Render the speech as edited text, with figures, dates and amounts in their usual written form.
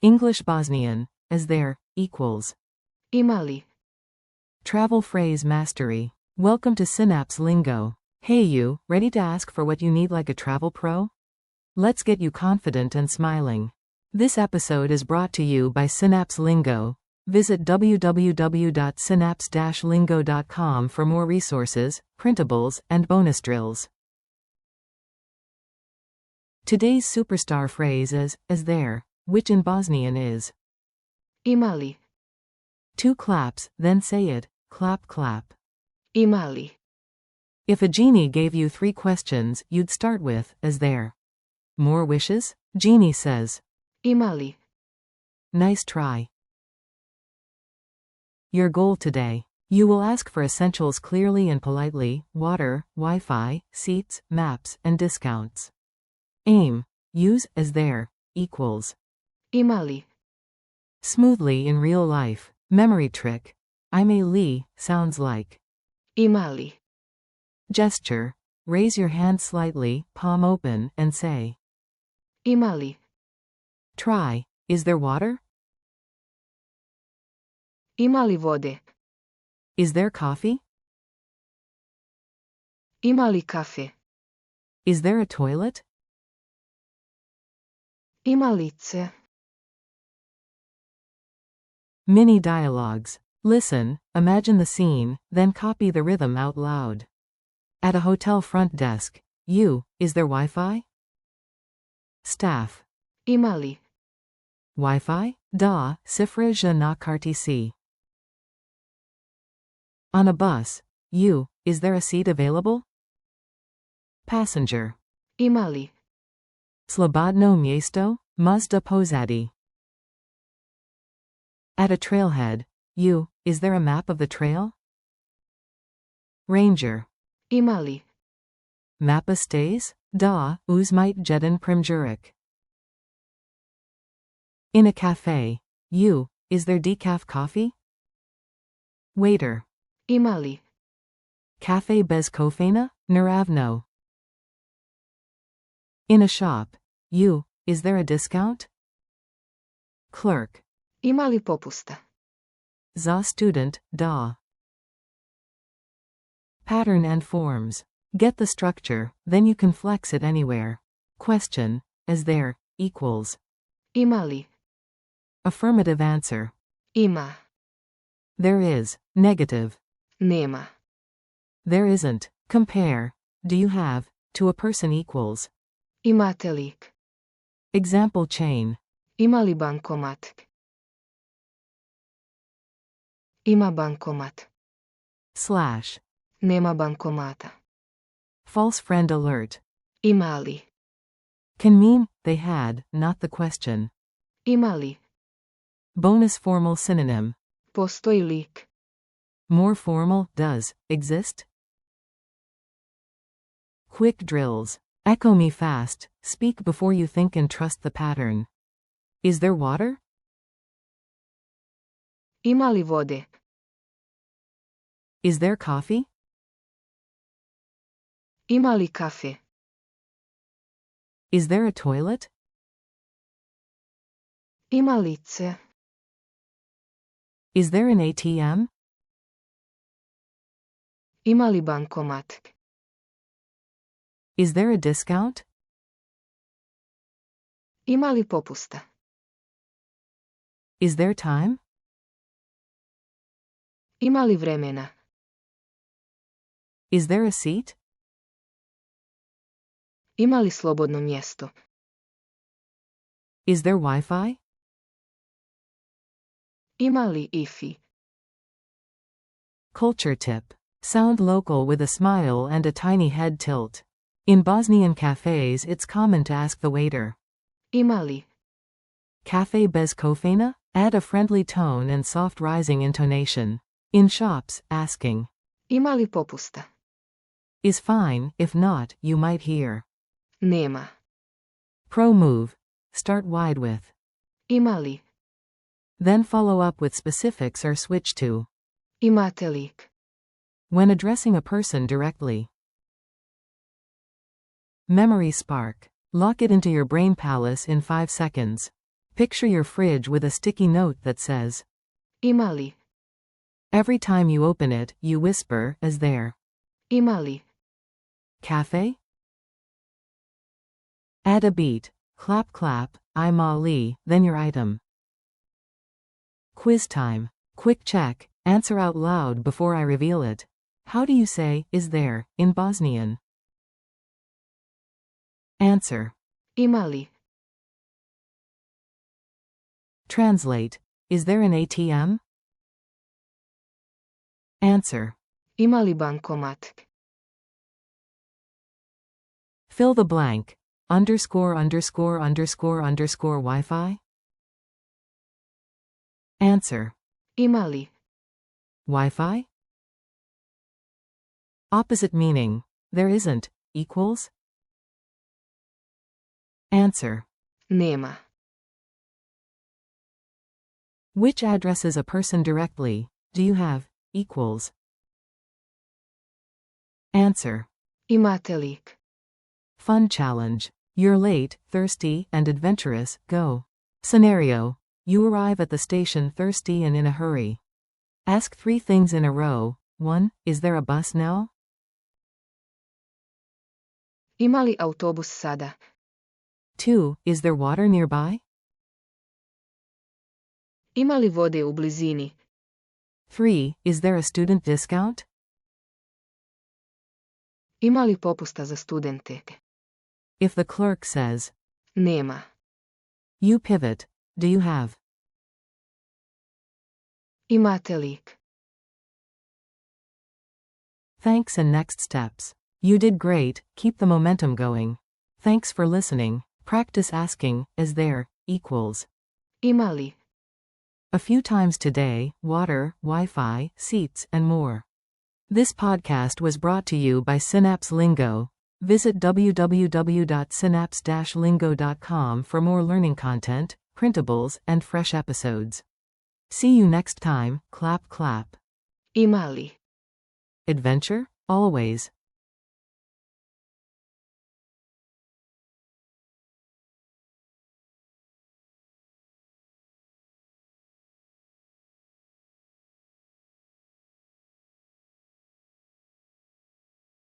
English Bosnian, as there, equals. Imali. Travel phrase mastery. Welcome to Synapse Lingo. Hey you, ready to ask for what you need like a travel pro? Let's get you confident and smiling. This episode is brought to you by Synapse Lingo. Visit www.synapse-lingo.com for more resources, printables, and bonus drills. Today's superstar phrase is, as there, which in Bosnian is. Imali. 2 claps, then say it, clap clap. Imali. If a genie gave you 3 questions, you'd start with, as there. More wishes? Genie says. Imali. Nice try. Your goal today. You will ask for essentials clearly and politely: water, Wi-Fi, seats, maps, and discounts. Aim. Use as there, equals. Imali. Smoothly in real life. Memory trick. I'm a Lee, sounds like. Imali. Gesture. Raise your hand slightly, palm open, and say. Imali. Try. Is there water? Imali vode. Is there coffee? Imali kafe. Is there a toilet? Imalice. Mini dialogues. Listen, imagine the scene, then copy the rhythm out loud. At a hotel front desk. Is there Wi-Fi? Staff. Imali. Wi-Fi? Da, cifra je na kartici. On a bus. Is there a seat available? Passenger. Imali. Slobodno mjesto, možda pozadi. At a trailhead. Is there a map of the trail? Ranger. Imali. Mapa stays? Da, uzmite jedan primjerik. In a cafe. Is there decaf coffee? Waiter. Imali. Cafe bez kofeina? Naravno. In a shop. Is there a discount? Clerk. Imali popusta. Za student, da. Pattern and forms. Get the structure, then you can flex it anywhere. Question, as there, equals. Imali. Affirmative answer. Ima. There is. Negative. Nema. There isn't. Compare. Do you have? To a person equals. Imate lik. Example chain. Imali bankomat. Ima bankomat. Slash. Nema bankomata. False friend alert. Imali. Can mean, they had, not the question. Imali. Bonus formal synonym. Postoji lik. More formal, does, exist? Quick drills. Echo me fast, speak before you think and trust the pattern. Is there water? Imali vode. Is there coffee? Imali kafe. Is there a toilet? Imalice. Is there an ATM? Imali bankomat. Is there a discount? Imali popusta. Is there time? Imali vremena. Is there a seat? Imali slobodno mjesto. Is there Wi-Fi? Imali ifi. Culture tip. Sound local with a smile and a tiny head tilt. In Bosnian cafes it's common to ask the waiter. Imali. Cafe bez kofeina? Add a friendly tone and soft rising intonation. In shops, asking. Imali popusta. Is fine, if not, you might hear. Nema. Pro move. Start wide with. Imali. Then follow up with specifics or switch to. Imate lik. When addressing a person directly. Memory spark. Lock it into your brain palace in 5 seconds. Picture your fridge with a sticky note that says, Ima li? every time you open it, you whisper, is there? Ima li? Cafe? Add a beat. Clap clap, I'm Ali, then your item. Quiz time. Quick check. Answer out loud before I reveal it. How do you say, is there, in Bosnian? Answer. Ima li? Translate. Is there an ATM? Answer. Ima li bankomat? Fill the blank. Underscore underscore underscore underscore Wi-Fi? Answer. Ima li? Wi-Fi? Opposite meaning. There isn't. Equals? Answer. Nema. Which addresses a person directly? Do you have? Equals. Answer. Imate lik? Fun challenge. You're late, thirsty, and adventurous. Go. Scenario. You arrive at the station thirsty and in a hurry. Ask 3 things in a row. 1. Is there a bus now? Ima li autobus sada? 2. Is there water nearby? Ima li vode u blizini? 3. Is there a student discount? Ima li popusta za studente? If the clerk says, Nema. you pivot. Do you have? Imate lik? Thanks and next steps. You did great, keep the momentum going. Thanks for listening. Practice asking, is there, equals. Ima li? A few times today, water, Wi-Fi, seats, and more. This podcast was brought to you by Synapse Lingo. Visit www.synapse-lingo.com for more learning content, printables, and fresh episodes. See you next time. Clap clap. Ima li? Adventure? Always.